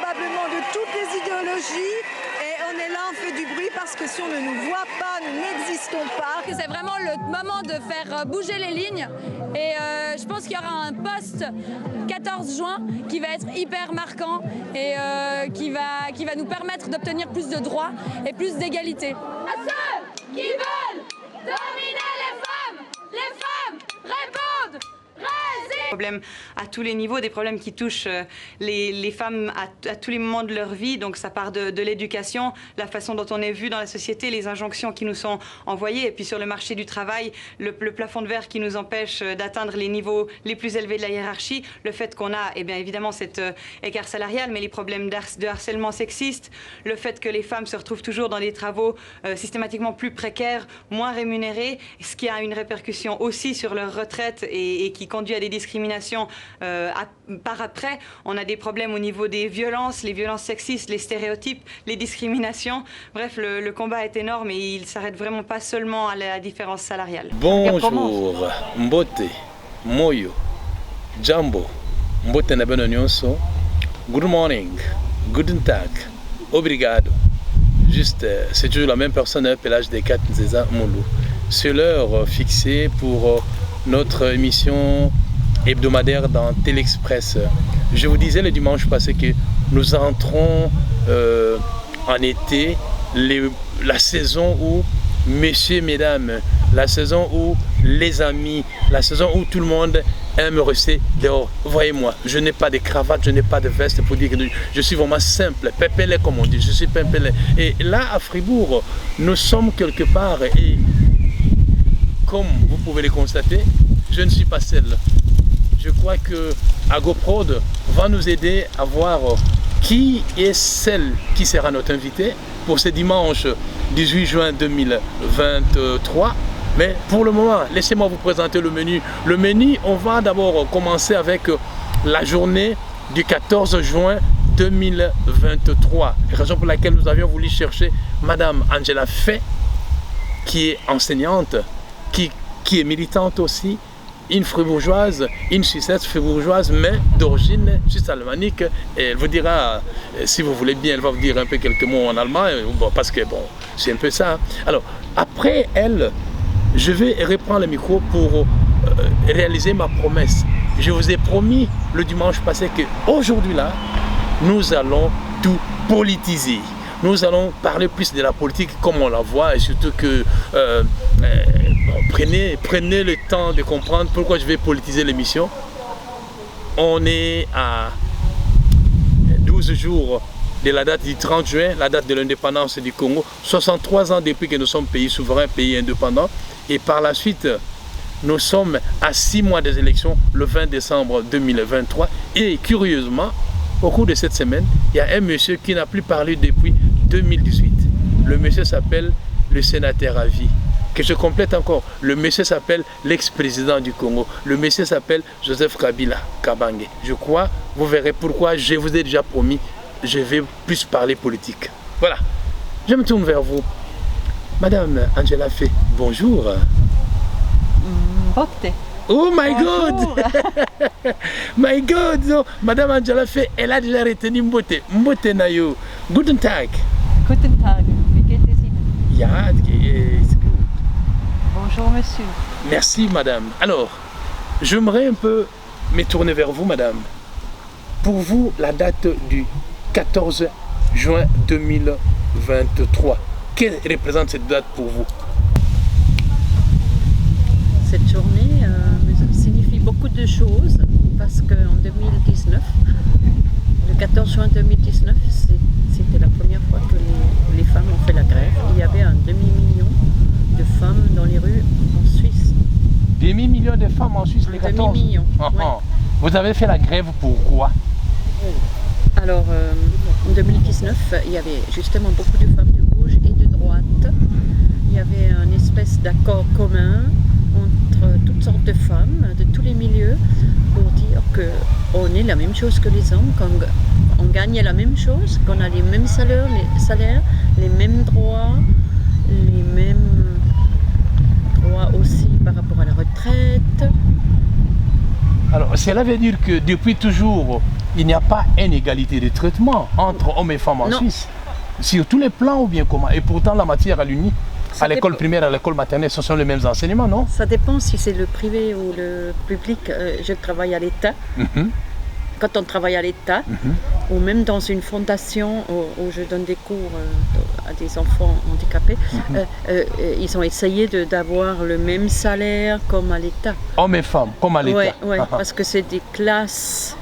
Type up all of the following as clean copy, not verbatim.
probablement de toutes les idéologies et on est là, on fait du bruit parce que si on ne nous voit pas, nous n'existons pas. C'est vraiment le moment de faire bouger les lignes et je pense qu'il y aura un post 14 juin qui va être hyper marquant et qui va nous permettre d'obtenir plus de droits et plus d'égalité. À ceux qui veulent dominer les femmes répondent. Problèmes à tous les niveaux, des problèmes qui touchent les femmes à tous les moments de leur vie. Donc ça part de l'éducation, la façon dont on est vu dans la société, les injonctions qui nous sont envoyées. Et puis sur le marché du travail, le plafond de verre qui nous empêche d'atteindre les niveaux les plus élevés de la hiérarchie. Le fait qu'on a, eh bien évidemment, cet écart salarial, mais les problèmes de harcèlement sexiste. Le fait que les femmes se retrouvent toujours dans des travaux systématiquement plus précaires, moins rémunérés, ce qui a une répercussion aussi sur leur retraite et qui conduit à des discriminations par après. On a des problèmes au niveau des violences, les violences sexistes, les stéréotypes, les discriminations. Bref, le combat est énorme et il ne s'arrête vraiment pas seulement à la différence salariale. Bonjour, Mbote, Moyo, Jambo, Mbote na beno nyonso. Good morning, guten tag, obrigado. Juste, c'est toujours la même personne, Pelage des 4 Nzeza Moulou. C'est l'heure fixée pour notre émission hebdomadaire dans Télé-Express. Je vous disais le dimanche passé que nous entrons en été, la saison où messieurs, mesdames, la saison où les amis, la saison où tout le monde aime rester dehors. Voyez-moi, je n'ai pas de cravate, je n'ai pas de veste pour dire que je suis vraiment simple, pépélé comme on dit, je suis pépélé. Et là, à Fribourg, nous sommes quelque part et comme vous pouvez le constater, je ne suis pas seul. Je crois que AgoProd va nous aider à voir qui est celle qui sera notre invitée pour ce dimanche 18 juin 2023. Mais pour le moment, laissez-moi vous présenter le menu. Le menu, on va d'abord commencer avec la journée du 14 juin 2023. Raison pour laquelle nous avions voulu chercher Madame Angela Fay, qui est enseignante, qui est militante aussi, une fribourgeoise, une Suissesse fribourgeoise, mais d'origine suisse-alémanique. Et elle vous dira, si vous voulez bien, elle va vous dire un peu quelques mots en allemand, parce que bon, c'est un peu ça. Alors, après elle, je vais reprendre le micro pour réaliser ma promesse. Je vous ai promis le dimanche passé qu'aujourd'hui là, nous allons tout politiser. Nous allons parler plus de la politique comme on la voit et surtout que prenez le temps de comprendre pourquoi je vais politiser l'émission. On est à 12 jours de la date du 30 juin, la date de l'indépendance du Congo. 63 ans depuis que nous sommes pays souverain, pays indépendant. Et par la suite, nous sommes à 6 mois des élections, le 20 décembre 2023. Et curieusement, au cours de cette semaine, il y a un monsieur qui n'a plus parlé depuis 2018. Le monsieur s'appelle le sénateur à vie. Que je complète encore, le monsieur s'appelle l'ex-président du Congo. Le monsieur s'appelle Joseph Kabila Kabange. Je crois, vous verrez pourquoi je vous ai déjà promis, je vais plus parler politique. Voilà, je me tourne vers vous. Madame Angela Fay, bonjour. Mbote. Oh my God! My God! No. Madame Angela Fay, elle a déjà retenu Mbote. Mbote na yo. Guten Tag. Guten Tag. Wie geht es Ihnen? Ja, it's good. Bonjour monsieur. Merci madame. Alors, j'aimerais un peu me tourner vers vous madame. Pour vous, la date du 14 juin 2023, quelle représente cette date pour vous? Cette journée signifie beaucoup de choses parce qu'en 2019, le 14 juin 2019, c'était la première fois que les femmes ont fait la grève. Il y avait un demi-million de femmes dans les rues en Suisse. Demi-million de femmes en Suisse, les 14 demi-million, ouais. Ouais. Vous avez fait la grève pourquoi? Alors, en 2019, il y avait justement beaucoup de femmes de gauche et de droite. Il y avait une espèce d'accord commun entre toutes sortes de femmes, de tous les milieux, pour dire qu'on est la même chose que les hommes, qu'on gagne la même chose, qu'on a les mêmes salaires, les mêmes droits, les mêmes droits aussi par rapport à la retraite. Alors, cela veut dire que depuis toujours, il n'y a pas une égalité de traitement entre hommes et femmes en Suisse. Sur tous les plans ou bien comment? Et pourtant la matière à l'UNI, à l'école primaire, à l'école maternelle, ce sont les mêmes enseignements, non? Ça dépend si c'est le privé ou le public. Je travaille à l'État. Quand on travaille à l'État, ou même dans une fondation où je donne des cours à des enfants handicapés, ils ont essayé d'avoir le même salaire comme à l'État. Hommes et femmes, comme à l'État. Oui, parce que c'est des classes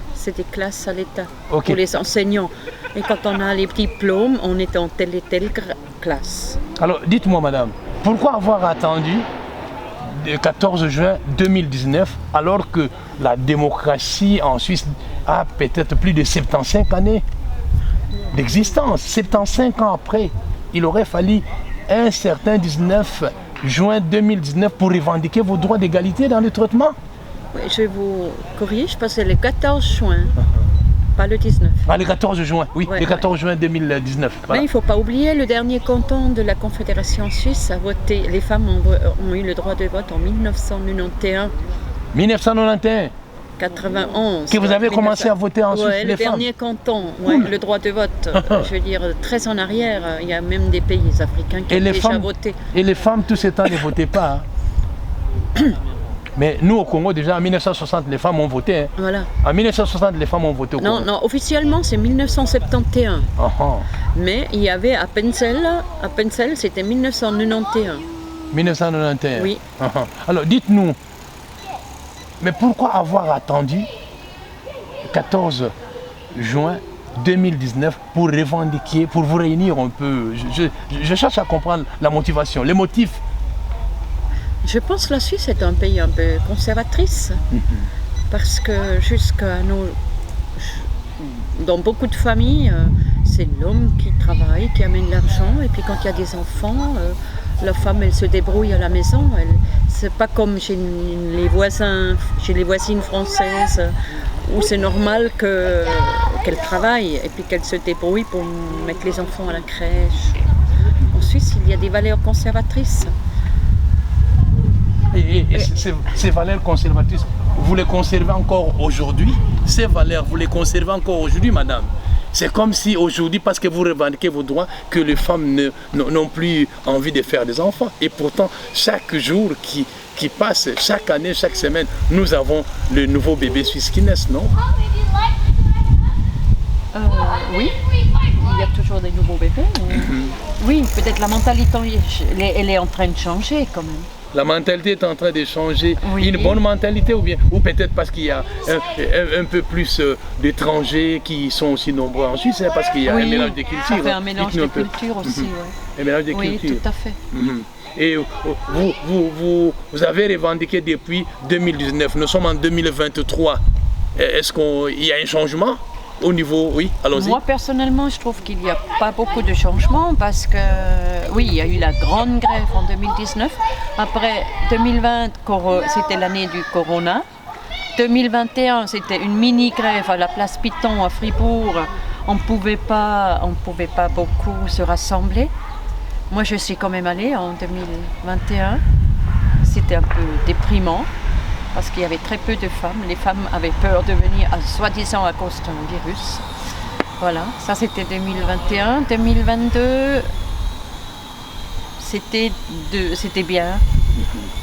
à l'État Ok. pour les enseignants. Et quand on a les diplômes, on est en telle et telle classe. Alors, dites-moi, madame, pourquoi avoir attendu le 14 juin 2019 alors que la démocratie en Suisse a peut-être plus de 75 années d'existence? 75 ans après, il aurait fallu un certain 19 juin 2019 pour revendiquer vos droits d'égalité dans le traitement? Oui, je vous corrige parce que c'est le 14 juin, pas le 19. Ah, le 14 juin, oui, Ouais, le 14 juin 2019. Mais Voilà. il ne faut pas oublier, le dernier canton de la Confédération suisse a voté, les femmes ont eu le droit de vote en 1991, 1991, 91. que vous avez commencé à voter en Suisse, Ouais, les le femmes. dernier canton, le droit de vote. Je veux dire, très en arrière, il y a même des pays africains qui Et ont les déjà femmes, voté. et les femmes, tout ce temps, ne votaient pas. hein. Mais nous, au Congo, déjà, en 1960, les femmes ont voté. hein. Voilà. En 1960, les femmes ont voté au Non, Congo. non, officiellement c'est 1971. Ah, ah. Mais il y avait à Pencel c'était 1991. 1991. Oui. Ah, ah. Alors, dites-nous, mais pourquoi avoir attendu le 14 juin 2019 pour revendiquer, pour vous réunir un peu? Je cherche à comprendre la motivation, les motifs. Je pense que la Suisse est un pays un peu conservatrice. Parce que dans beaucoup de familles, c'est l'homme qui travaille, qui amène l'argent. Et puis quand il y a des enfants, la femme, elle se débrouille à la maison. C'est pas comme chez les voisines françaises, où c'est normal qu'elle travaille et puis qu'elle se débrouille pour mettre les enfants à la crèche. En Suisse, il y a des valeurs conservatrices. Et ces valeurs conservatrices, vous les conservez encore aujourd'hui? Ces valeurs, vous les conservez encore aujourd'hui, madame? C'est comme si aujourd'hui, parce que vous revendiquez vos droits, que les femmes n'ont plus envie de faire des enfants. Et pourtant, chaque jour qui passe, chaque année, chaque semaine, nous avons le nouveau bébé suisse qui naît, non? Oui, il y a toujours des nouveaux bébés. Oui, peut-être la mentalité, elle est en train de changer quand même. La mentalité est en train de changer. Oui. Une bonne mentalité ou peut-être parce qu'il y a un peu plus d'étrangers qui sont aussi nombreux en Suisse, hein, parce qu'il y a un mélange de cultures. Ça fait un hein. mélange Dites-nous de un peu. cultures aussi. Un mélange de Oui, cultures. tout à fait. Et vous avez revendiqué depuis 2019. Nous sommes en 2023. Est-ce qu'il y a un changement au niveau... Oui, allons-y. Moi, personnellement, je trouve qu'il n'y a pas beaucoup de changements parce que, oui, il y a eu la grande grève en 2019. Après, 2020, c'était l'année du corona. 2021, c'était une mini-grève à la place Piton à Fribourg. On ne pouvait pas beaucoup se rassembler. Moi, je suis quand même allée en 2021. C'était un peu déprimant parce qu'il y avait très peu de femmes. Les femmes avaient peur de venir, soi-disant à cause d'un virus. Voilà, ça c'était 2021. 2022, c'était bien.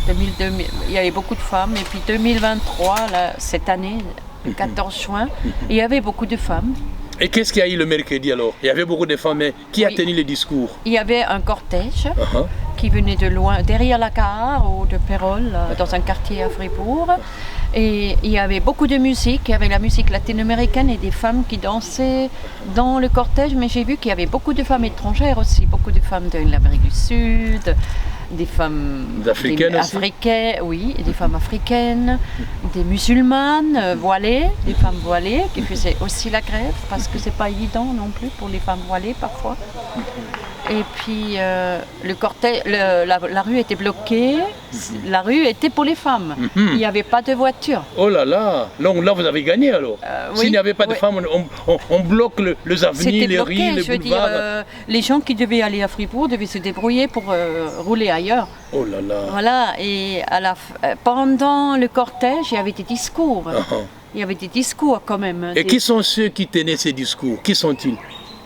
2002, il y avait beaucoup de femmes. Et puis 2023, là, cette année, le 14 juin, il y avait beaucoup de femmes. Et qu'est-ce qu'il y a eu le mercredi alors? Il y avait beaucoup de femmes, mais qui a Oui. tenu le discours? Il y avait un cortège Uh-huh. qui venait de loin, derrière la gare ou de Pérol, dans un quartier à Fribourg. Et il y avait beaucoup de musique, il y avait la musique latino-américaine et des femmes qui dansaient dans le cortège. Mais j'ai vu qu'il y avait beaucoup de femmes étrangères aussi, beaucoup de femmes de l'Amérique du Sud, des femmes Africaines aussi? Oui, des femmes africaines, des musulmanes voilées, des femmes voilées qui faisaient aussi la grève parce que c'est pas évident non plus pour les femmes voilées parfois. Et puis le cortège, la rue était bloquée, la rue était pour les femmes. Il n'y avait pas de voiture. Oh là là, donc là vous avez gagné alors. Oui, S'il n'y avait pas de oui. femmes, on bloque les avenues, C'était les bloqué, rues, les je veux dire, boulevards. les gens qui devaient aller à Fribourg devaient se débrouiller pour rouler ailleurs. Oh là là. Voilà, et pendant le cortège, il y avait des discours. Uh-huh. Il il y avait des discours quand même. Et qui sont ceux qui tenaient ces discours? Qui sont-ils?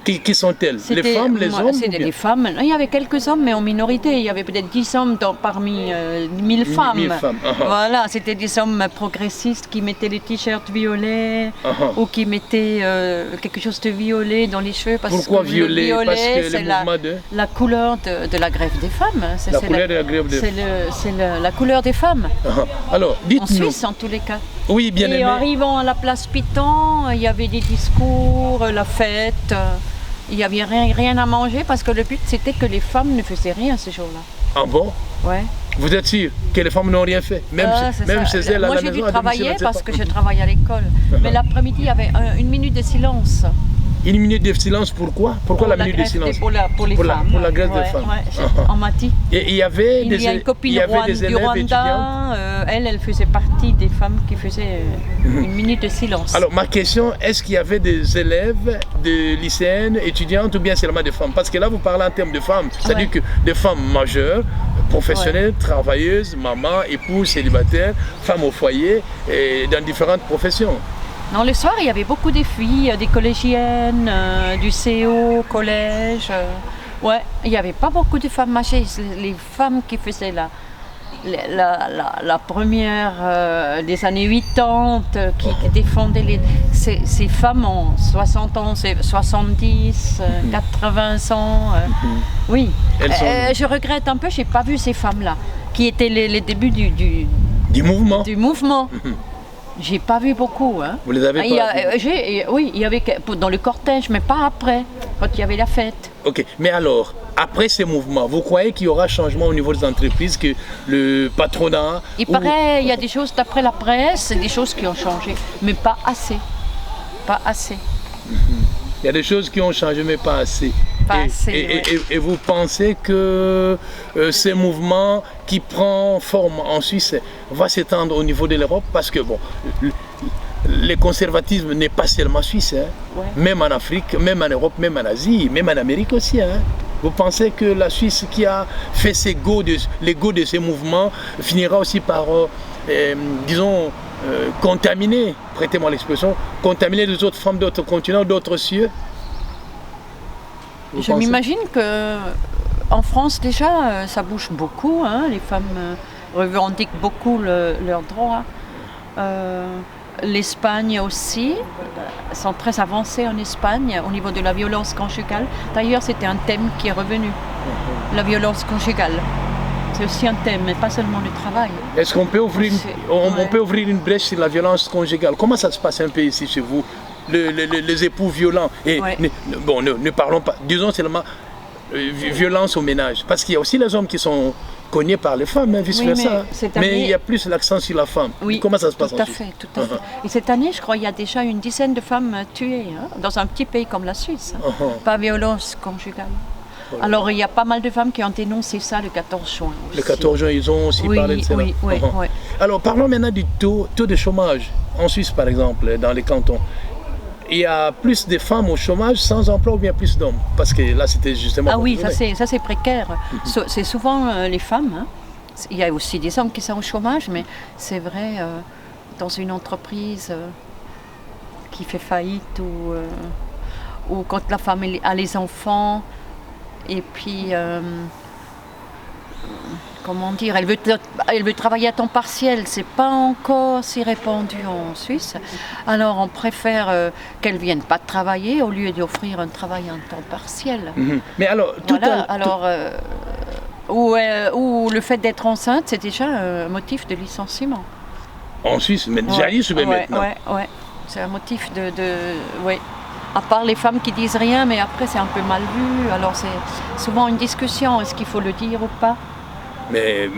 Qui sont-elles? Les femmes, les hommes? C'était les femmes. Il y avait quelques hommes, mais en minorité. Il y avait peut-être 10 hommes parmi 1000 femmes. 1000 femmes. Voilà, c'était des hommes progressistes qui mettaient les t-shirts violets ou qui mettaient quelque chose de violet dans les cheveux. Pourquoi violet? Parce que c'est le mouvement de... la couleur de la grève des femmes. La couleur de la grève des femmes. C'est la couleur des femmes. Alors, dites-nous. En Suisse, en tous les cas. Oui, bien aimé. Et en arrivant à la place Piton, il y avait des discours, la fête. Il n'y avait rien à manger parce que le but c'était que les femmes ne faisaient rien ce jour-là. Ah bon? Ouais. Vous êtes sûr que les femmes n'ont rien fait? Même chez elles à la Moi maison? j'ai dû travailler parce que je travaille à l'école. Mais l'après-midi il y avait une minute de silence. Une minute de silence, pourquoi? Pourquoi la minute de silence? Pour les femmes. Pour la grève des femmes. Ouais, en Mati. Et il y avait Il y a une copine des du élèves Rwanda, étudiants? elle faisait partie des femmes qui faisaient une minute de silence. Alors ma question, est-ce qu'il y avait des élèves, de lycéennes, étudiantes ou bien seulement des femmes? Parce que là vous parlez en termes de femmes, c'est-à-dire que des femmes majeures, professionnelles, travailleuses, mamans, épouses, célibataires, femmes au foyer, et dans différentes professions. Non, le soir, il y avait beaucoup de filles, des collégiennes, du CO, collège. Ouais, il n'y avait pas beaucoup de femmes âgées. Les femmes qui faisaient la première des années 80, qui défendaient ces femmes en 60 ans, 70, 80 ans. Oui, je regrette un peu, je n'ai pas vu ces femmes-là, qui étaient les débuts du mouvement. Du mouvement. J'ai pas vu beaucoup. Hein. Vous les avez pas vus? Oui, il y avait dans le cortège, mais pas après, quand il y avait la fête. Ok, mais alors, après ces mouvements, vous croyez qu'il y aura changement au niveau des entreprises, que le patronat... Il paraît, il y a des choses d'après la presse, des choses qui ont changé, mais pas assez. Pas assez. Il y a des choses qui ont changé, mais pas assez. Et vous pensez que ces mouvements qui prend forme en Suisse va s'étendre au niveau de l'Europe? Parce que bon, le conservatisme n'est pas seulement suisse, hein. Ouais. Même en Afrique, même en Europe, même en Asie, même en Amérique aussi. Hein. Vous pensez que la Suisse qui a fait l'ego de ces mouvements finira aussi par, disons, contaminer, prêtez-moi l'expression, contaminer les autres femmes d'autres continents, d'autres cieux? Je m'imagine qu'en France déjà, ça bouge beaucoup. Hein, les femmes revendiquent beaucoup leurs droits. L'Espagne aussi, sont très avancées en Espagne au niveau de la violence conjugale. D'ailleurs, c'était un thème qui est revenu, la violence conjugale. C'est aussi un thème, mais pas seulement le travail. Est-ce qu'on peut ouvrir, on peut ouvrir une brèche sur la violence conjugale? Comment ça se passe un peu ici chez vous? Les époux violents. Et bon, ne parlons pas, disons seulement violence au ménage. Parce qu'il y a aussi les hommes qui sont cognés par les femmes, hein, vice-versa. Mais il y a plus l'accent sur la femme. Oui, comment ça se passe? Tout à fait. Et cette année, je crois, il y a déjà une dizaine de femmes tuées, hein, dans un petit pays comme la Suisse. Pas violence conjugale. Alors, il y a pas mal de femmes qui ont dénoncé ça le 14 juin. Aussi. Le 14 juin, ils ont aussi parlé de cela. Oui. Alors, parlons maintenant du taux de chômage. En Suisse, par exemple, dans les cantons. Il y a plus de femmes au chômage sans emploi ou bien plus d'hommes? Parce que là, c'était justement... Ah oui, ça c'est précaire. C'est souvent les femmes. Hein. Il y a aussi des hommes qui sont au chômage, mais c'est vrai, dans une entreprise qui fait faillite ou quand la femme a les enfants, et puis... comment dire, elle veut travailler à temps partiel, c'est pas encore si répandu en Suisse. Alors on préfère qu'elle vienne pas travailler au lieu d'offrir un travail à temps partiel. Mais alors, ou le fait d'être enceinte, c'est déjà un motif de licenciement. En Suisse, mais maintenant. Ouais, c'est un motif ouais. À part les femmes qui disent rien, mais après c'est un peu mal vu. Alors c'est souvent une discussion, est-ce qu'il faut le dire ou pas? Mais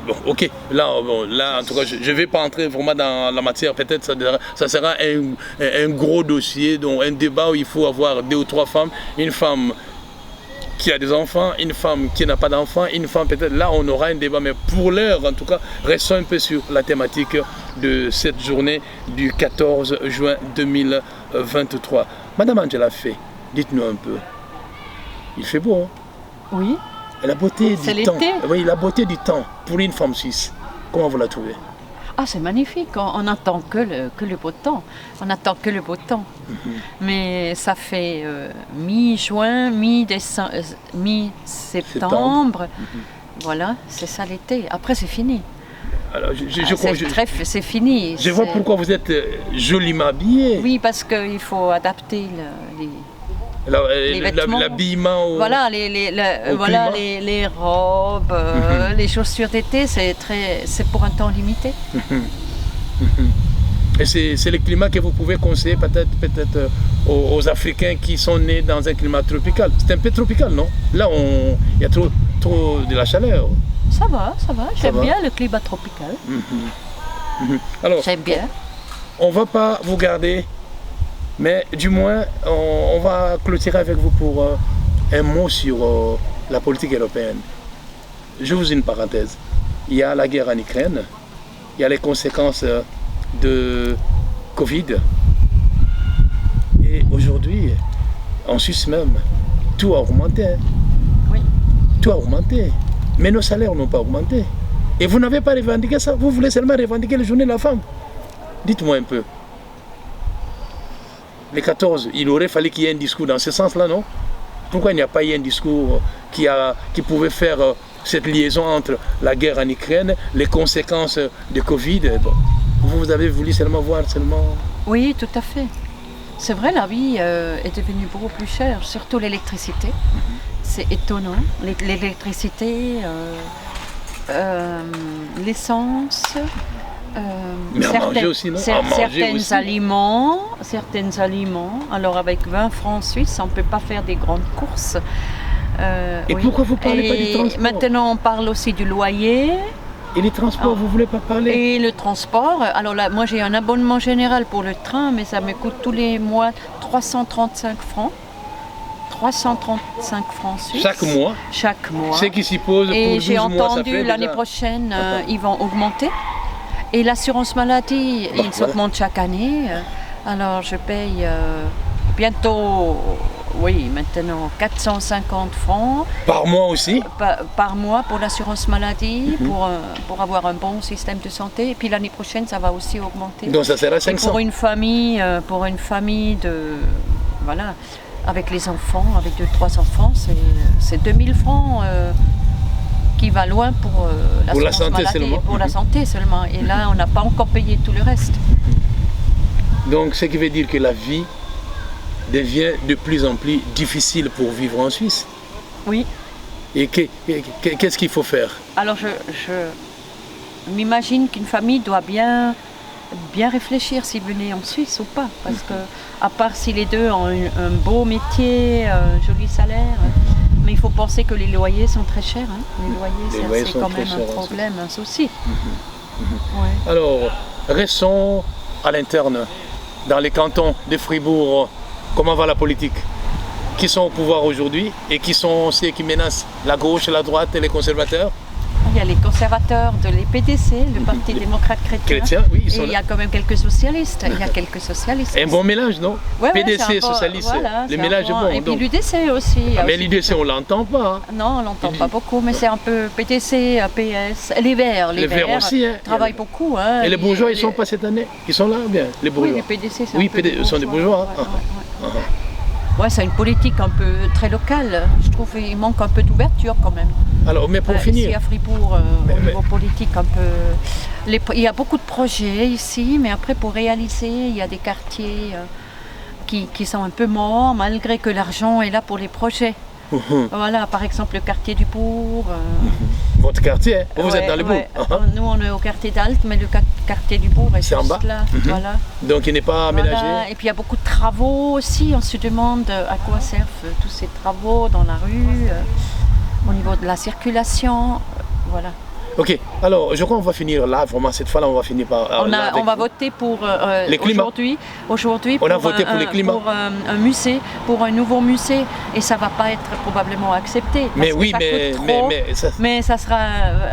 bon, ok, là, en tout cas, je ne vais pas entrer vraiment dans la matière, peut-être ça sera un gros dossier, donc un débat où il faut avoir 2 ou 3 femmes, une femme qui a des enfants, une femme qui n'a pas d'enfants, une femme peut-être, là on aura un débat, mais pour l'heure en tout cas, restons un peu sur la thématique de cette journée du 14 juin 2023. Madame Angela Fay, dites-nous un peu, il fait beau, hein? Oui. La beauté du temps. Oui, la beauté du temps pour une femme suisse. Comment vous la trouvez? Ah, c'est magnifique, on n'attend que le beau temps. On n'attend que le beau temps. Mais ça fait mi-juin, mi-septembre. Voilà, c'est ça l'été. Après, c'est fini. Alors, c'est fini. Je vois pourquoi vous êtes joliment habillée. Oui, parce qu'il faut adapter les vêtements. L'habillement au... Voilà, les robes, les chaussures d'été, c'est pour un temps limité. Et c'est le climat que vous pouvez conseiller peut-être aux Africains qui sont nés dans un climat tropical. C'est un peu tropical, non? Là, il y a trop de la chaleur. Ça va. J'aime bien le climat tropical. Alors, j'aime bien. On ne va pas vous garder, mais du moins, on va clôturer avec vous pour un mot sur la politique européenne. Je vous une parenthèse. Il y a la guerre en Ukraine, il y a les conséquences de Covid. Et aujourd'hui, en Suisse même, tout a augmenté. Oui. Tout a augmenté. Mais nos salaires n'ont pas augmenté. Et vous n'avez pas revendiqué ça. Vous voulez seulement revendiquer les journées de la femme. Dites-moi un peu. Les 14, il aurait fallu qu'il y ait un discours dans ce sens-là, non? Pourquoi il n'y a pas eu un discours qui pouvait faire cette liaison entre la guerre en Ukraine, les conséquences de Covid? Bon. Vous avez voulu seulement voir Oui, tout à fait. C'est vrai, la vie est devenue beaucoup plus chère, surtout l'électricité. C'est étonnant. L'électricité, l'essence, certains aliments. Alors avec 20 francs suisses, on ne peut pas faire des grandes courses. Pourquoi vous ne parlez pas du transport? Maintenant, on parle aussi du loyer. Et les transports, vous ne voulez pas parler? Et le transport, alors là, moi j'ai un abonnement général pour le train, mais ça me coûte tous les mois 335 francs. 335 francs suisses. Chaque mois? Chaque mois. Ce qui suppose pour 12 mois, et j'ai entendu l'année prochaine, ils vont augmenter. Et l'assurance maladie, ils augmentent chaque année. Alors je paye bientôt, oui, maintenant 450 francs. Par mois aussi? Par mois pour l'assurance maladie, pour avoir un bon système de santé. Et puis l'année prochaine, ça va aussi augmenter. Donc ça sera 500? Et pour une famille voilà, avec les enfants, avec 2-3 enfants, c'est 2000 francs qui va loin pour la santé maladie, seulement. Pour la santé seulement. Et là, on n'a pas encore payé tout le reste. Donc, ce qui veut dire que la vie devient de plus en plus difficile pour vivre en Suisse. Oui. Et qu'est-ce qu'il faut faire? Alors, je m'imagine qu'une famille doit bien réfléchir s'ils venaient en Suisse ou pas. Parce que, à part si les deux ont un beau métier, un joli salaire, mais il faut penser que les loyers sont très chers. Hein. Les loyers, c'est quand même un problème, un souci. Ouais. Alors, restons à l'interne, dans les cantons de Fribourg. Comment va la politique? Qui sont au pouvoir aujourd'hui et qui sont ceux qui menacent la gauche, la droite et les conservateurs? Il y a les conservateurs de l'EPDC, le Parti démocrate chrétien. Oui, ils sont et il y a quand même quelques socialistes. Un bon mélange, non? Ouais, PDC, socialiste, voilà, le mélange est bon. Et puis l'UDC aussi. Mais l'UDC, on ne l'entend pas. Non, on ne l'entend pas beaucoup, mais c'est un peu PDC, PS. Les Verts aussi, travaillent beaucoup. Hein, et les bourgeois, ils ne sont pas cette année? Ils sont là, bien, les bourgeois? Oui, les PDC, sont des bourgeois. Ouais, c'est une politique un peu très locale. Je trouve qu'il manque un peu d'ouverture quand même. Alors, mais pour finir... Ici à Fribourg, au niveau politique, un peu... Il y a beaucoup de projets ici, mais après, pour réaliser, il y a des quartiers qui sont un peu morts, malgré que l'argent est là pour les projets. Voilà, par exemple, le quartier du Bourg. Votre quartier, vous êtes dans le Bourg? Nous, on est au quartier d'Alt, mais le quartier du Bourg est juste en bas. Là. Voilà. Donc, il n'est pas aménagé? Et puis, il y a beaucoup de travaux aussi. On se demande à quoi servent tous ces travaux dans la rue, au niveau de la circulation. Voilà. Ok, alors je crois qu'on va finir là, vraiment cette fois-là on va finir par... On va voter pour aujourd'hui on a voté pour les climats. Pour un musée, pour un nouveau musée, et ça ne va pas être probablement accepté. Mais oui, mais ça sera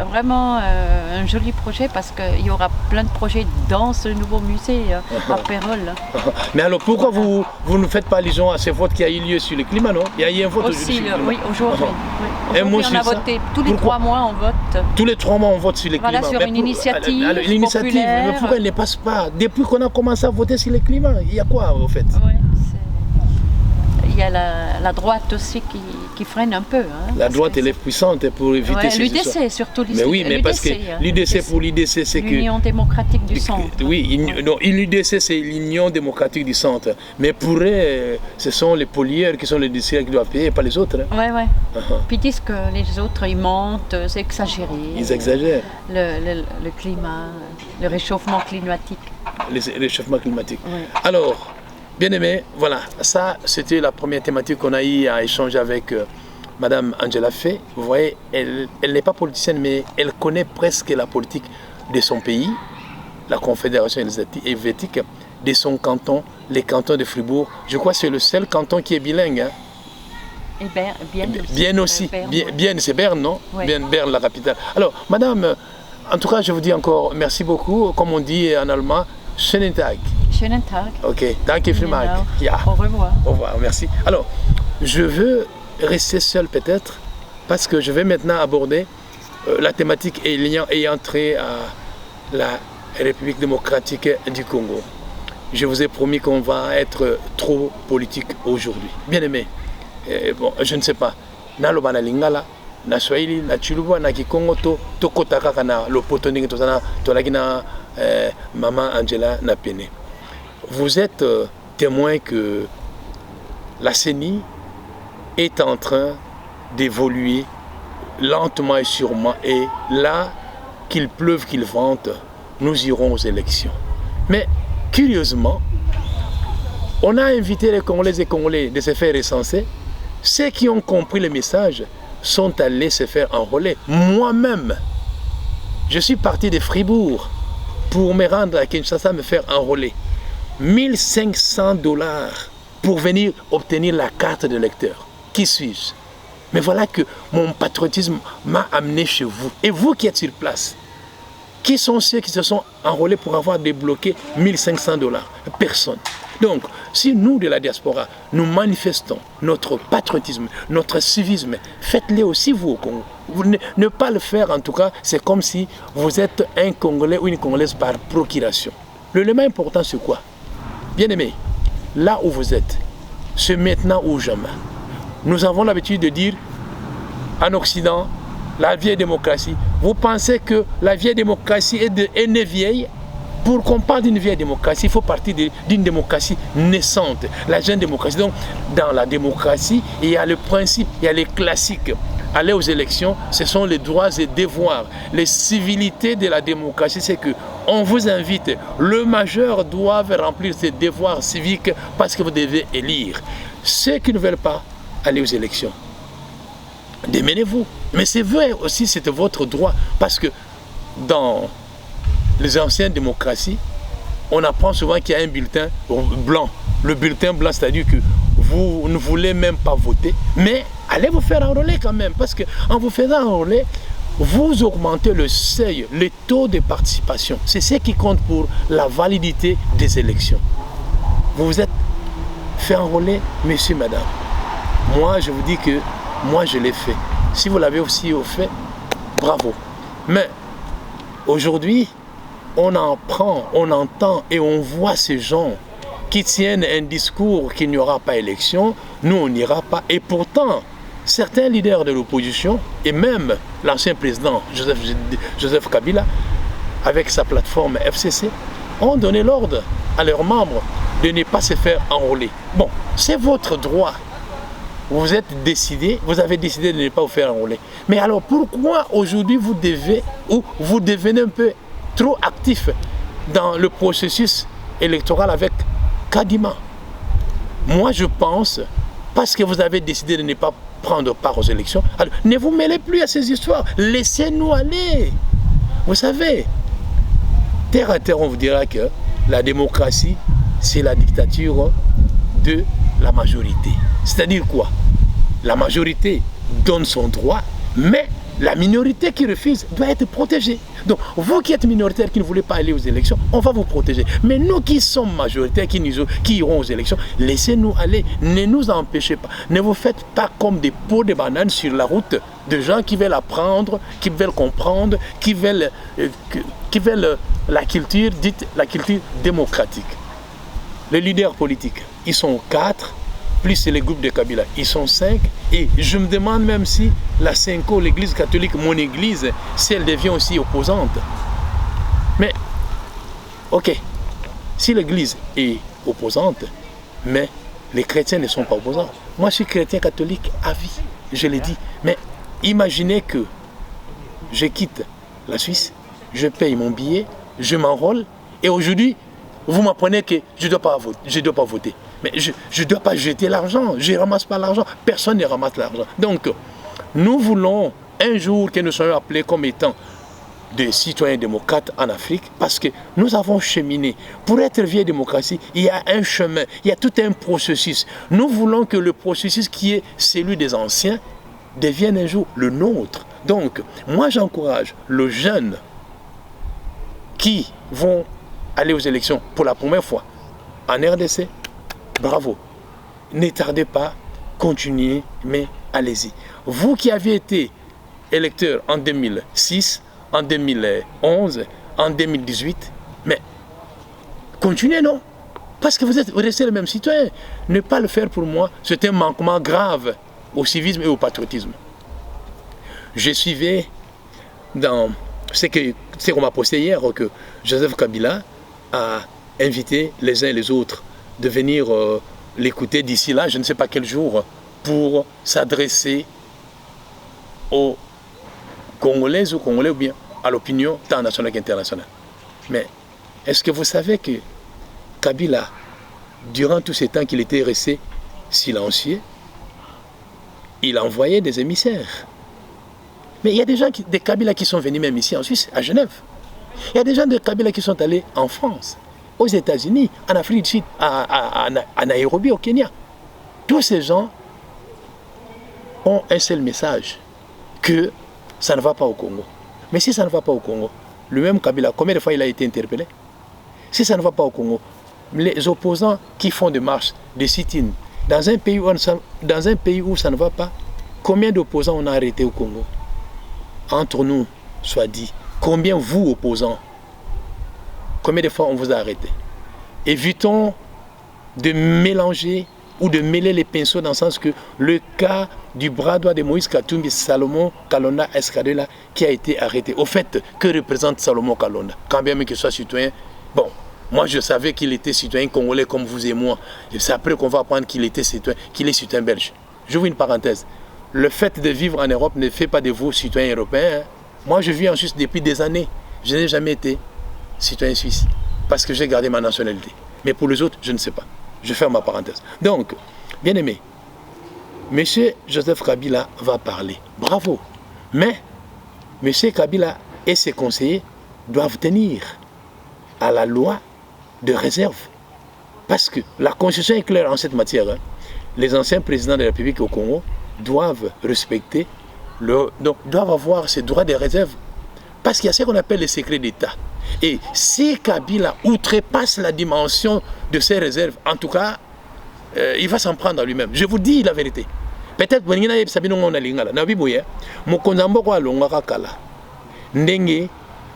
vraiment un joli projet parce qu'il y aura plein de projets dans ce nouveau musée à Pérol. Mais alors pourquoi vous ne faites pas allusion à ce vote qui a eu lieu sur le climat, non? Il y a eu un vote aujourd'hui. Oui, aujourd'hui. Oui. Aujourd'hui on a voté, tous les 3 mois on vote. Tous les 3 comment on vote sur les Voilà, climats. sur une initiative populaire. Mais pourquoi elle ne passe pas? Depuis qu'on a commencé à voter sur les climats, il y a quoi au fait? Ouais, il y a la droite aussi qui freine un peu. Hein, la droite, elle est puissante pour éviter ces histoires. l'UDC surtout. Mais oui, mais parce que l'UDC pour l'UDC, c'est que... L'Union démocratique du centre. Oui, l'UDC, c'est l'Union démocratique du centre. Mais pour eux, ce sont les pollueurs qui sont les décideurs qui doivent payer, pas les autres. Oui, oui. Puis ils disent que les autres, ils mentent, c'est exagéré. Ils exagèrent. Le climat, le réchauffement climatique. Le réchauffement climatique. Oui. Alors, bien aimé, voilà, ça c'était la première thématique qu'on a eu à échanger avec Madame Angela Fay. Vous voyez, elle n'est pas politicienne, mais elle connaît presque la politique de son pays, la Confédération helvétique, de son canton, les cantons de Fribourg. Je crois que c'est le seul canton qui est bilingue. Hein. Et Bien aussi. Bien, c'est Berne, non? Oui. Berne, la capitale. Alors, Madame, en tout cas, je vous dis encore merci beaucoup. Comme on dit en allemand, schönen Tag. Schönen Tag. Ok, danke vielmals. Ja. Au revoir. Au revoir, merci. Alors, je veux rester seul peut-être, parce que je vais maintenant aborder la thématique ayant trait à la République démocratique du Congo. Je vous ai promis qu'on va être trop politique aujourd'hui. Bien aimé, bon, je ne sais pas. Naloba na lingala, na Swahili, na Chiluba, na Kikongo, to kota kaka na lopoto ndenge tozana tolaki na Maman Angela na pene. Vous êtes témoin que la CENI est en train d'évoluer lentement et sûrement, et là, qu'il pleuve, qu'il vente, nous irons aux élections. Mais curieusement, on a invité les Congolaises et Congolais de se faire recenser. Ceux qui ont compris le message sont allés se faire enrôler. Moi-même, je suis parti de Fribourg pour me rendre à Kinshasa, me faire enrôler. 1500 $ pour venir obtenir la carte de lecteur. Qui suis-je? Mais voilà que mon patriotisme m'a amené chez vous. Et vous qui êtes sur place, qui sont ceux qui se sont enrôlés pour avoir débloqué 1500 $? Personne. Donc, si nous de la diaspora, nous manifestons notre patriotisme, notre civisme, faites-le aussi vous au Congo. Ne pas le faire en tout cas, c'est comme si vous êtes un Congolais ou une Congolaise par procuration. L'élément important c'est quoi? Bien aimé, là où vous êtes, c'est maintenant ou jamais. Nous avons l'habitude de dire en Occident, la vieille démocratie. Vous pensez que la vieille démocratie est née vieille? Pour qu'on parle d'une vieille démocratie, il faut partir d'une démocratie naissante, la jeune démocratie. Donc, dans la démocratie, il y a le principe, il y a les classiques. Aller aux élections, ce sont les droits et devoirs. Les civilités de la démocratie, c'est que on vous invite, le majeur doit remplir ses devoirs civiques parce que vous devez élire. Ceux qui ne veulent pas aller aux élections, démenez-vous. Mais c'est vrai aussi, c'est votre droit, parce que dans les anciennes démocraties, on apprend souvent qu'il y a un bulletin blanc. Le bulletin blanc, c'est-à-dire que vous ne voulez même pas voter, mais allez vous faire enrôler quand même, parce qu'en vous faisant enrôler, vous augmentez le seuil, le taux de participation. C'est ce qui compte pour la validité des élections. Vous vous êtes fait enrôler, monsieur, madame. Moi, je vous dis que moi, je l'ai fait. Si vous l'avez aussi fait, bravo. Mais aujourd'hui, on en prend, on entend et on voit ces gens qui tiennent un discours qu'il n'y aura pas élection, nous on n'ira pas. Et pourtant, certains leaders de l'opposition, et même l'ancien président Joseph Kabila, avec sa plateforme FCC, ont donné l'ordre à leurs membres de ne pas se faire enrôler. Bon, c'est votre droit. Vous êtes décidé, vous avez décidé de ne pas vous faire enrôler. Mais alors pourquoi aujourd'hui vous devez, ou vous devenez un peu trop actif dans le processus électoral avec Kadima? Moi je pense, parce que vous avez décidé de ne pas prendre part aux élections, alors ne vous mêlez plus à ces histoires, laissez-nous aller. Vous savez, terre à terre on vous dira que la démocratie c'est la dictature de la majorité. C'est-à-dire quoi? La majorité donne son droit, mais la minorité qui refuse doit être protégée. Donc, vous qui êtes minoritaire, qui ne voulez pas aller aux élections, on va vous protéger. Mais nous qui sommes majoritaires, qui iront aux élections, laissez-nous aller. Ne nous empêchez pas. Ne vous faites pas comme des pots de bananes sur la route de gens qui veulent apprendre, qui veulent comprendre, qui veulent la culture, dite la culture démocratique. Les leaders politiques, ils sont 4, plus les groupes de Kabila, ils sont 5. Et je me demande même si la Senko, l'église catholique, mon église, si elle devient aussi opposante. Mais, ok, si l'église est opposante, mais les chrétiens ne sont pas opposants. Moi, je suis chrétien catholique à vie, je l'ai dit. Mais imaginez que je quitte la Suisse, je paye mon billet, je m'enrôle, et aujourd'hui, vous m'apprenez que je ne dois pas voter. Mais je ne dois pas jeter l'argent, je ne ramasse pas l'argent, personne ne ramasse l'argent. Donc, nous voulons un jour que nous soyons appelés comme étant des citoyens démocrates en Afrique, parce que nous avons cheminé. Pour être vieille démocratie, il y a un chemin, il y a tout un processus. Nous voulons que le processus qui est celui des anciens devienne un jour le nôtre. Donc, moi j'encourage les jeunes qui vont aller aux élections pour la première fois en RDC. Bravo. Ne tardez pas, continuez, mais allez-y. Vous qui avez été électeur en 2006, en 2011, en 2018, mais continuez, non? Parce que vous restez le même citoyen. Ne pas le faire pour moi, c'est un manquement grave au civisme et au patriotisme. Je suivais dans ce qu'on m'a posté hier, que Joseph Kabila a invité les uns et les autres de venir l'écouter d'ici là, je ne sais pas quel jour, pour s'adresser aux Congolaises ou Congolais ou bien à l'opinion tant nationale qu'internationale. Mais est-ce que vous savez que Kabila, durant tous ces temps qu'il était resté silencieux, il envoyait des émissaires. Mais il y a des gens, des Kabila qui sont venus même ici en Suisse, à Genève. Il y a des gens de Kabila qui sont allés en France, aux États-Unis, en Afrique du Sud, à Nairobi, au Kenya. Tous ces gens ont un seul message, que ça ne va pas au Congo. Mais si ça ne va pas au Congo, le même Kabila, combien de fois il a été interpellé? Si ça ne va pas au Congo, les opposants qui font des marches, des sit-ins, dans un pays où ça ne va pas, combien d'opposants on a arrêtés au Congo? Entre nous, soit dit, combien vous, opposants, combien de fois on vous a arrêté? Évitons de mélanger ou de mêler les pinceaux dans le sens que le cas du bras droit de Moïse Katumbi, Salomon Kalonda Escadela, qui a été arrêté. Au fait, que représente Salomon Kalonda? Quand bien même qu'il soit citoyen, bon, moi je savais qu'il était citoyen congolais comme vous et moi. Et c'est après qu'on va apprendre qu'il était citoyen, qu'il est citoyen belge. J'ouvre une parenthèse. Le fait de vivre en Europe ne fait pas de vous citoyens européens. Hein. Moi je vis en Suisse depuis des années. Je n'ai jamais été citoyen suisse parce que j'ai gardé ma nationalité. Mais pour les autres, je ne sais pas. Je ferme ma parenthèse. Donc, bien aimé, M. Joseph Kabila va parler. Bravo. Mais M. Kabila et ses conseillers doivent tenir à la loi de réserve. Parce que la Constitution est claire en cette matière. Hein. Les anciens présidents de la République au Congo doivent respecter, doivent avoir ces droits de réserve. Parce qu'il y a ce qu'on appelle les secrets d'État. Et si Kabila outrepasse la dimension de ces réserves, en tout cas, il va s'en prendre à lui-même. Je vous dis la vérité. Peut-être que vous savez on a lingala. Nabiboye, mokonzambo kwa longa kala. Ndenge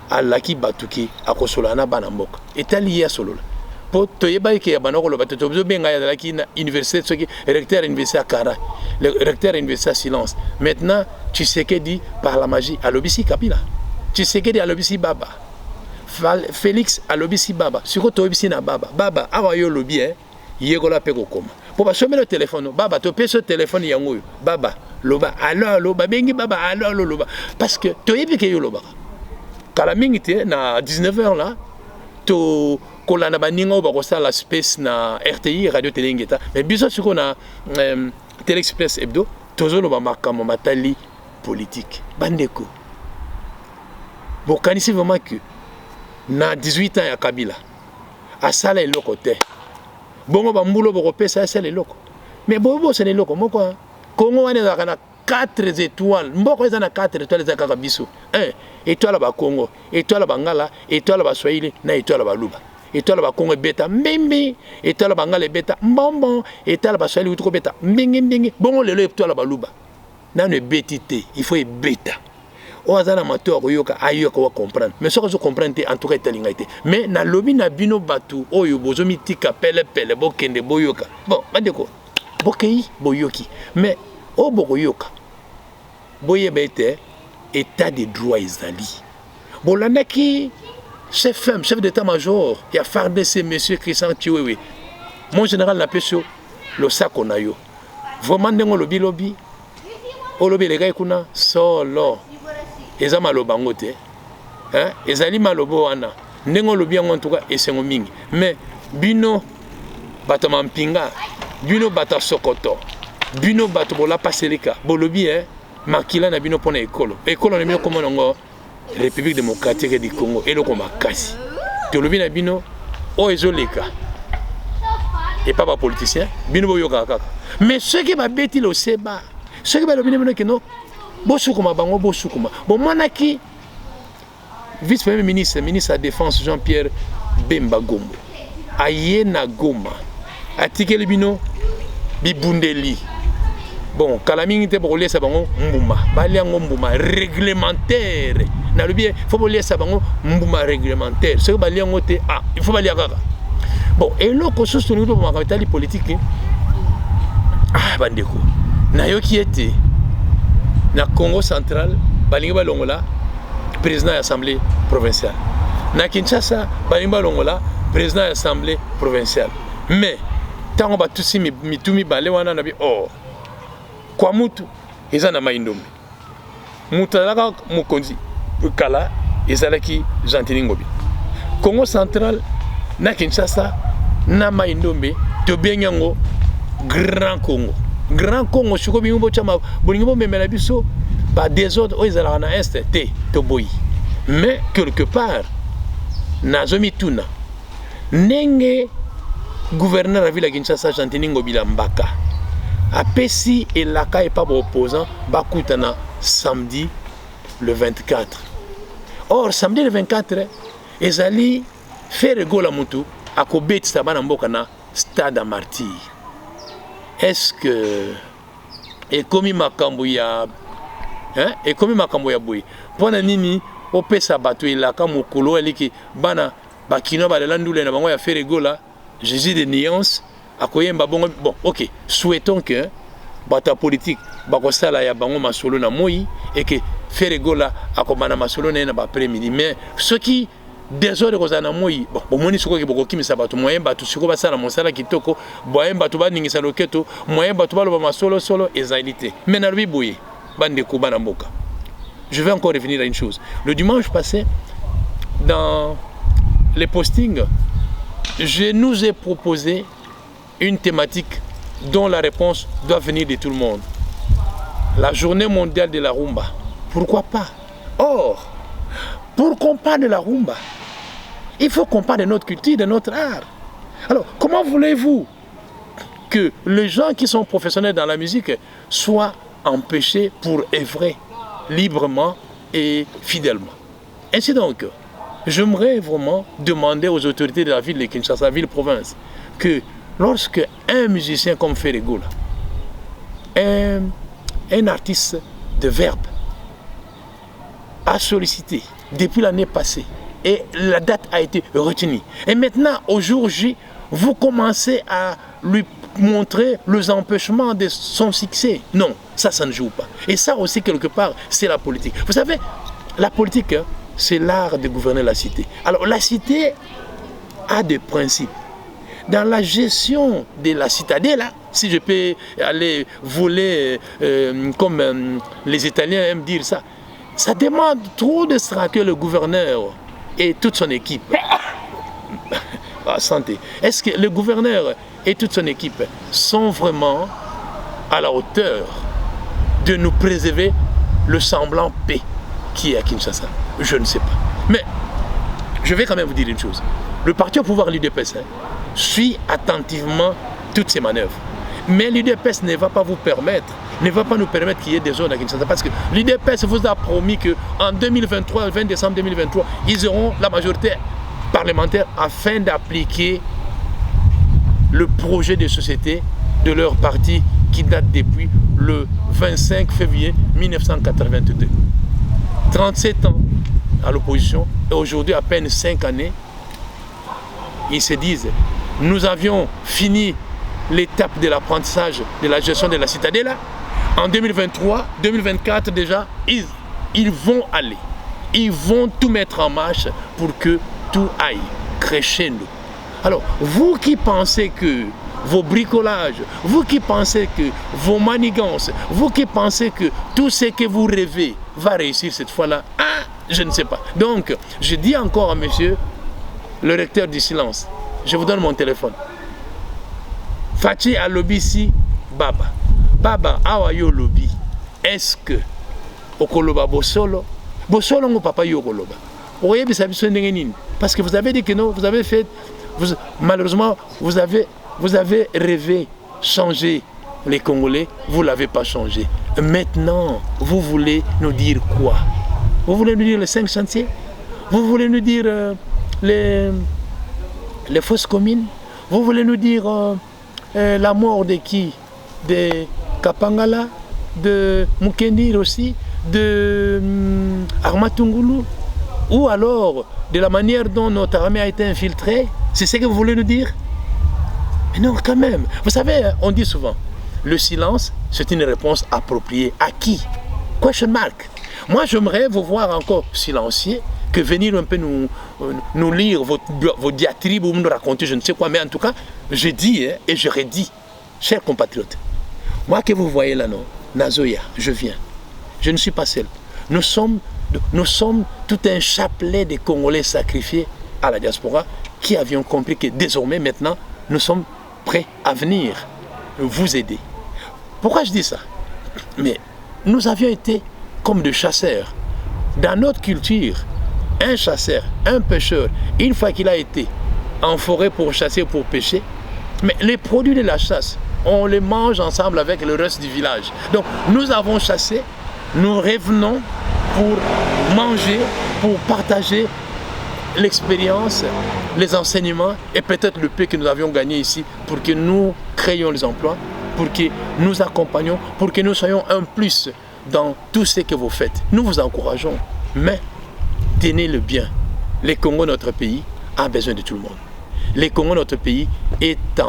alaki batuki akosolana banamboka. Etali ya solola. Po toyeba ke banoko lo batoto benga ya laki na université soki recteur université Akara. Le recteur université Silence. Maintenant, tu sais que dit par la magie à l'obisi Kabila. Tu sais que dit à l'obisi Baba. Félix à l'obisi Baba. Siko toyebisi na Baba. Baba awa yo lobi yegola peko koma. Pour pas sommer le téléphone, Baba, tu payes ce téléphone yango. Baba, loba, alors loba, bengi Baba, alors loba. Parce que tu es bien loba. Quand la minute na 19h là, tu kolana baninga ba kosa la space na RTI radio télé ngeta. Mais biso siko na Télé Express hebdo, tozo loba makamo matali politique. Bandeko. Bon, kanisi vraiment que na 18 ans ya Kabila, à sala et lokote. Bongo bambulo boko pesa c'est les locaux. Mais bobo c'est les locaux moko. Congo wane za kana 4 étoiles. Mboko eza na 4 étoiles za kaka biso. 1 étoile ba Congo, étoile ba Ngala, étoile ba Swahili, na étoile ba Luba. Étoile ba Congo beta mbimbi, étoile ba Ngala beta mbombo, étoile ba Swahili utko beta mbingi. Bongo lelo étoile ba Luba. Na ne betité, il faut beta. O azana amateur koyoka ayoka wa comprendre. Mais ce que je comprends en tout cas italinga été. Mais na lobi na bino batu oyo bozomi tika pele bo kende boyoka. Bon, bandeko. Bokei boyoki. Mais o boyoka. Boye bete état de droit ezali. Bolandaki chef d'état-major, il y a FARDC monsieur Christian Chiwewe. Mon général n'a pas sur le sac on a yo. Vraiment ndengo lobi. O lobi les gars kuna solo. Eza maloba ngote hein ezali malobo wana ndengo lobi en tout cas esengo mingi mais bino bato mampinga bino bato sokoto bino bato bola paselika bolobi hein makila na bino pona ekolo na bino comme ngo République démocratique du Congo et le makasi to lobi na bino o ezoleka et pas ba politicien bino boyoka kaka mais ceux qui ba beti lo seba ceux qui ba lobi bino que non Bosukuma bango bosukuma. Bon manaki vice-premier ministre de la défense Jean-Pierre Bemba Gombo. Ayena Goma. Atikeli bino bibundeli. Bon kalamingi te pour laisser bango mbuma. Bali yango mbuma réglementaire. Na lobi faut pour laisser bango mbuma réglementaire. Ce que bali yango te il faut bali akaka. Bon et loko soso ni pour makatali politique. Bandeko. Na yo qui était na Congo central, Balinga Longola, président de l'Assemblée provinciale. Na Kinshasa, Balinga Longola, président de l'Assemblée provinciale. Mais, tant qu'on va tous ces mitumi balewana nabi oh, quoi mutu, ils en ont maïndomé. Moutalaka mukonzi, kala, ils ont qui Jantiningobi. Congo central, na Kinshasa, na maïndomé, to benyango, Grand Congo. Grand Congo, je suis chama bolingo memela biso ba désordre oizala na est te toboyi. Mais quelque part nazomi tuna nenge gouverneur la ville de Kinshasa Jantiningo Bilambaka apesi elaka et pas opposant bakutana samedi le 24. Or samedi le 24 ezali faire gola mutu akobeti sabana mboka na stade Martyr. Est-ce que et comme makambo ya hein et comme makambo ya boy pona nini opesa bato elaka mokolo eliki bana bakino balandula na bango ya faire gola Jésus de nuance akoyemba bongo bon OK souhaitons que bata politique bakosala ya bango masolo na moi et que faire gola akomana masolo na ba après-midi mais ce qui désordre kozana moi bon moni soko ke boko kimisa bato moyen bato siko basala mosala kitoko moyen bato baningisa loketo moyen bato baloba masolo solo ezalité mais na lobi boye bande ko bana mboka. Je vais encore revenir à une chose. Le dimanche passé dans les postings je nous ai proposé une thématique dont la réponse doit venir de tout le monde. La journée mondiale de la rumba. Pourquoi pas? Or, pour qu'on parle de la rumba, il faut qu'on parle de notre culture, de notre art. Alors, comment voulez-vous que les gens qui sont professionnels dans la musique soient empêchés pour œuvrer librement et fidèlement? Ainsi donc, j'aimerais vraiment demander aux autorités de la ville de Kinshasa, ville-province, que lorsque un musicien comme Ferregola, un artiste de verbe, a sollicité depuis l'année passée et la date a été retenue. Et maintenant, au jour J, vous commencez à lui montrer les empêchements de son succès. Non, ça ne joue pas. Et ça aussi, quelque part, c'est la politique. Vous savez, la politique, c'est l'art de gouverner la cité. Alors, la cité a des principes. Dans la gestion de la citadelle, si je peux aller voler comme les Italiens aiment dire ça, ça demande trop de straquer le gouverneur et toute son équipe. Santé. Est-ce que le gouverneur et toute son équipe sont vraiment à la hauteur de nous préserver le semblant paix qui est à Kinshasa? Je ne sais pas. Mais je vais quand même vous dire une chose. Le parti au pouvoir, l'UDPS, suit attentivement toutes ces manœuvres. Mais l'UDPS ne va pas vous permettre, ne va pas nous permettre qu'il y ait des zones à Kinshasa. Parce que l'UDPS vous a promis qu'en 2023, le 20 décembre 2023, ils auront la majorité parlementaire afin d'appliquer le projet de société de leur parti qui date depuis le 25 février 1982. 37 ans à l'opposition et aujourd'hui à peine 5 années, ils se disent, nous avions fini l'étape de l'apprentissage de la gestion de la citadelle. En 2023, 2024 déjà, ils vont aller. Ils vont tout mettre en marche pour que tout aille crescendo. Alors, vous qui pensez que vos bricolages, vous qui pensez que vos manigances, vous qui pensez que tout ce que vous rêvez va réussir cette fois-là, je ne sais pas. Donc, je dis encore à monsieur le recteur du silence, je vous donne mon téléphone. Fachi a lobby si Baba. Baba awa yo lobby. Est-ce que okoloba bosolo? Bosolo ngo papa yo koloba. Oye bisabiso ndengenini. Parce que vous avez dit que non, vous avez fait, malheureusement, vous avez rêvé changer les Congolais, vous ne l'avez pas changé. Maintenant, vous voulez nous dire quoi? Vous voulez nous dire les 5 chantiers? Vous voulez nous dire les fosses communes? Vous voulez nous dire la mort de qui? De Kapangala, de Mukendir aussi, de Armatungulu? Ou alors de la manière dont notre armée a été infiltrée? C'est ce que vous voulez nous dire? Mais non, quand même. Vous savez, on dit souvent, le silence, c'est une réponse appropriée. À qui? Question mark. Moi, j'aimerais vous voir encore silencieux que venir un peu nous lire vos diatribes ou nous raconter je ne sais quoi. Mais en tout cas, je dis et je redis, chers compatriotes, moi que vous voyez là, non, Nazoya, je viens. Je ne suis pas seul. Nous sommes tout un chapelet de Congolais sacrifiés à la diaspora qui avions compris que désormais, maintenant, nous sommes prêts à venir vous aider. Pourquoi je dis ça? Mais nous avions été comme des chasseurs. Dans notre culture, un chasseur, un pêcheur, une fois qu'il a été en forêt pour chasser ou pour pêcher, mais les produits de la chasse, on les mange ensemble avec le reste du village. Donc nous avons chassé, nous revenons pour manger, pour partager l'expérience, les enseignements et peut-être le peu que nous avions gagné ici pour que nous créions les emplois, pour que nous accompagnions, pour que nous soyons un plus dans tout ce que vous faites. Nous vous encourageons, mais tenez-le bien. Le Congo, notre pays, a besoin de tout le monde. Le Congo, notre pays, est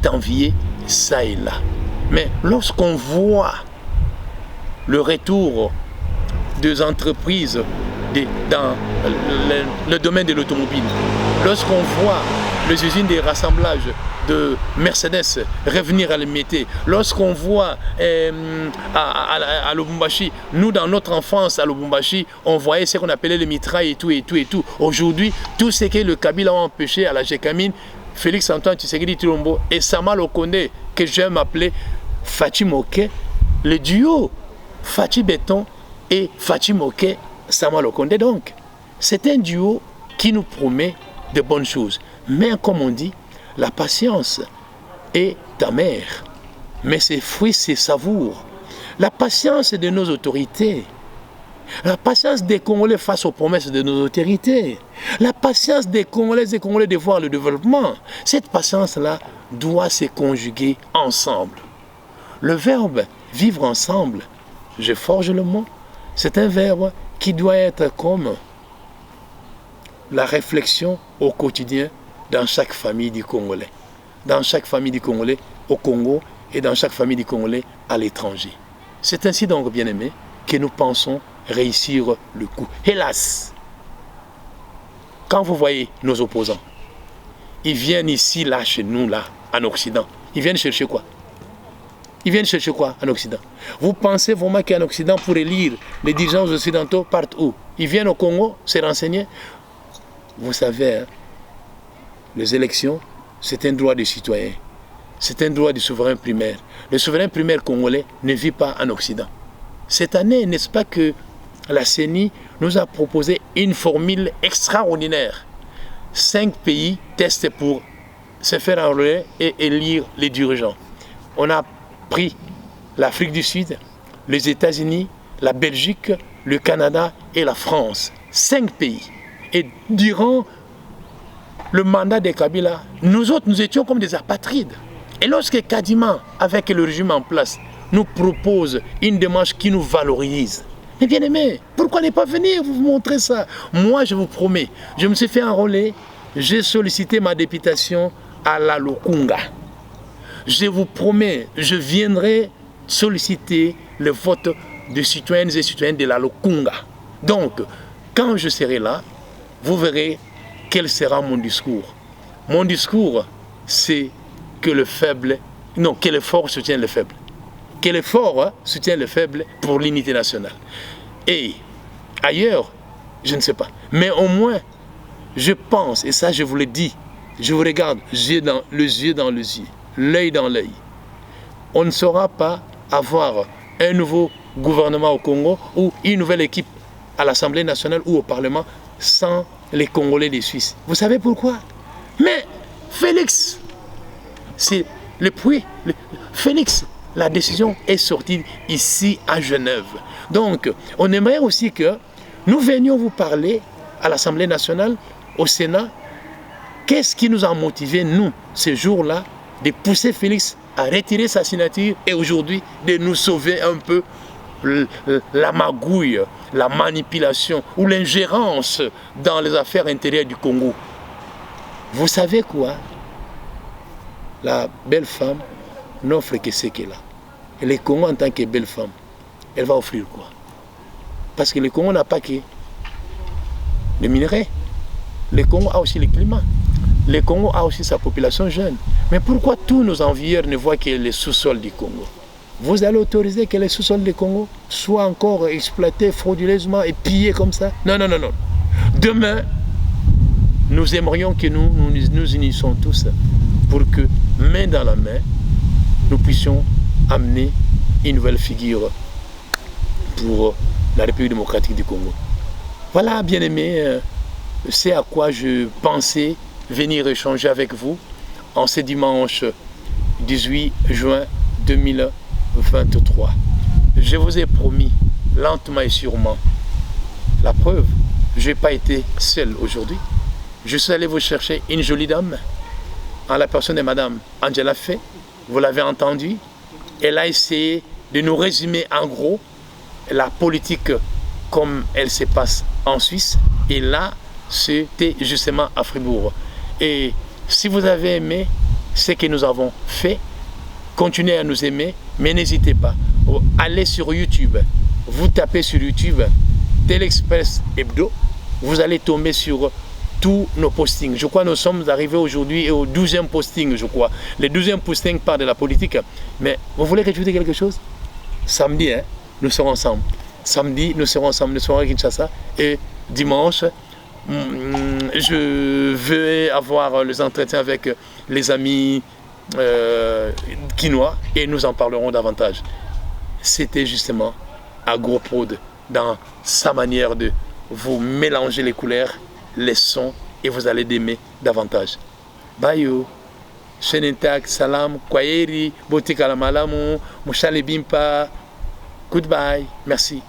envié ça et là. Mais lorsqu'on voit le retour des entreprises dans le domaine de l'automobile, lorsqu'on voit les usines de rassemblage de Mercedes revenir à le métier, lorsqu'on voit à Lubumbashi, nous dans notre enfance à Lubumbashi, on voyait ce qu'on appelait les mitrailles et tout et tout et tout. Aujourd'hui, tout ce que le Kabila a empêché à la Gécamine, Félix Antoine Tshisekedi Tshilombo et Sama Lokonde, que j'aime appeler Fachi Moke, le duo Fachi Béton et Fachi Moke Sama Lokonde. Donc, c'est un duo qui nous promet de bonnes choses. Mais comme on dit, la patience est amère, mais ses fruits se savourent. La patience de nos autorités, la patience des Congolais face aux promesses de nos autorités, la patience des Congolaises et Congolais de voir le développement, cette patience-là doit se conjuguer ensemble. Le verbe vivre ensemble, je forge le mot, c'est un verbe qui doit être comme la réflexion au quotidien dans chaque famille du Congolais. Dans chaque famille du Congolais au Congo et dans chaque famille du Congolais à l'étranger. C'est ainsi donc, bien aimés, que nous pensons réussir le coup. Hélas, quand vous voyez nos opposants, ils viennent ici, là, chez nous, là, en Occident. Ils viennent chercher quoi? Ils viennent chercher quoi en Occident? Vous pensez vraiment qu'en Occident, pour élire les dirigeants occidentaux, partent où? Ils viennent au Congo se renseigner? Vous savez, hein, les élections, c'est un droit des citoyens. C'est un droit du souverain primaire. Le souverain primaire congolais ne vit pas en Occident. Cette année, n'est-ce pas que la CENI nous a proposé une formule extraordinaire. 5 pays testent pour se faire enrôler et élire les dirigeants. On a pris l'Afrique du Sud, les États-Unis, la Belgique, le Canada et la France. 5 pays. Et durant le mandat de Kabila, nous autres, nous étions comme des apatrides. Et lorsque Kadima, avec le régime en place, nous propose une démarche qui nous valorise, mais bien aimé, pourquoi ne pas venir vous montrer ça? Moi, je vous promets, je me suis fait enrôler, j'ai sollicité ma députation à la Lukunga. Je vous promets, je viendrai solliciter le vote des citoyennes et citoyens de la Lukunga. Donc, quand je serai là, vous verrez quel sera mon discours. Mon discours, c'est que le faible, non, que le fort soutient le faible. Que le fort soutient le faible pour l'unité nationale. Et ailleurs, je ne sais pas. Mais au moins, je pense, et ça je vous le dis, je vous regarde les yeux dans les yeux, l'œil dans l'œil. On ne saura pas avoir un nouveau gouvernement au Congo ou une nouvelle équipe à l'Assemblée nationale ou au Parlement sans les Congolais des Suisses. Vous savez pourquoi? Mais Félix, c'est le puits. Félix, la décision est sortie ici à Genève. Donc, on aimerait aussi que nous venions vous parler à l'Assemblée nationale, au Sénat. Qu'est-ce qui nous a motivé, nous, ces jours-là, de pousser Félix à retirer sa signature et aujourd'hui de nous sauver un peu la magouille, la manipulation ou l'ingérence dans les affaires intérieures du Congo. Vous savez quoi? La belle femme n'offre que ce qu'elle a. Et le Congo, en tant que belle femme, elle va offrir quoi? Parce que le Congo n'a pas que le minerai. Le Congo a aussi le climat. Le Congo a aussi sa population jeune. Mais pourquoi tous nos envieurs ne voient que les sous-sols du Congo? Vous allez autoriser que les sous-sols du Congo soient encore exploités frauduleusement et pillés comme ça? Non, non, non, non. Demain, nous aimerions que nous unissions tous pour que, main dans la main, nous puissions amener une nouvelle figure pour la République démocratique du Congo. Voilà, bien aimé, c'est à quoi je pensais venir échanger avec vous en ce dimanche 18 juin 2023. Je vous ai promis, lentement et sûrement, la preuve, je n'ai pas été seul aujourd'hui. Je suis allé vous chercher une jolie dame, en la personne de Madame Angela Fay. Vous l'avez entendu, elle a essayé de nous résumer en gros la politique comme elle se passe en Suisse. Et là, c'était justement à Fribourg. Et si vous avez aimé ce que nous avons fait, continuez à nous aimer, mais n'hésitez pas. Allez sur YouTube, vous tapez sur YouTube Telexpress Hebdo, vous allez tomber sur tous nos postings. Je crois que nous sommes arrivés aujourd'hui au 12e posting, je crois. Le 12e posting parle de la politique. Mais vous voulez rajouter quelque chose? Samedi, nous serons ensemble. Samedi, nous serons ensemble. Nous serons à Kinshasa. Et dimanche, je vais avoir les entretiens avec les amis quinois et nous en parlerons davantage. C'était justement AgroProd dans sa manière de vous mélanger les couleurs, les sons et vous allez l'aimer davantage. Bayo, Shenintak, Salam, Kwaheri, Botikala Malamu, Mushale Bimpa, goodbye, merci.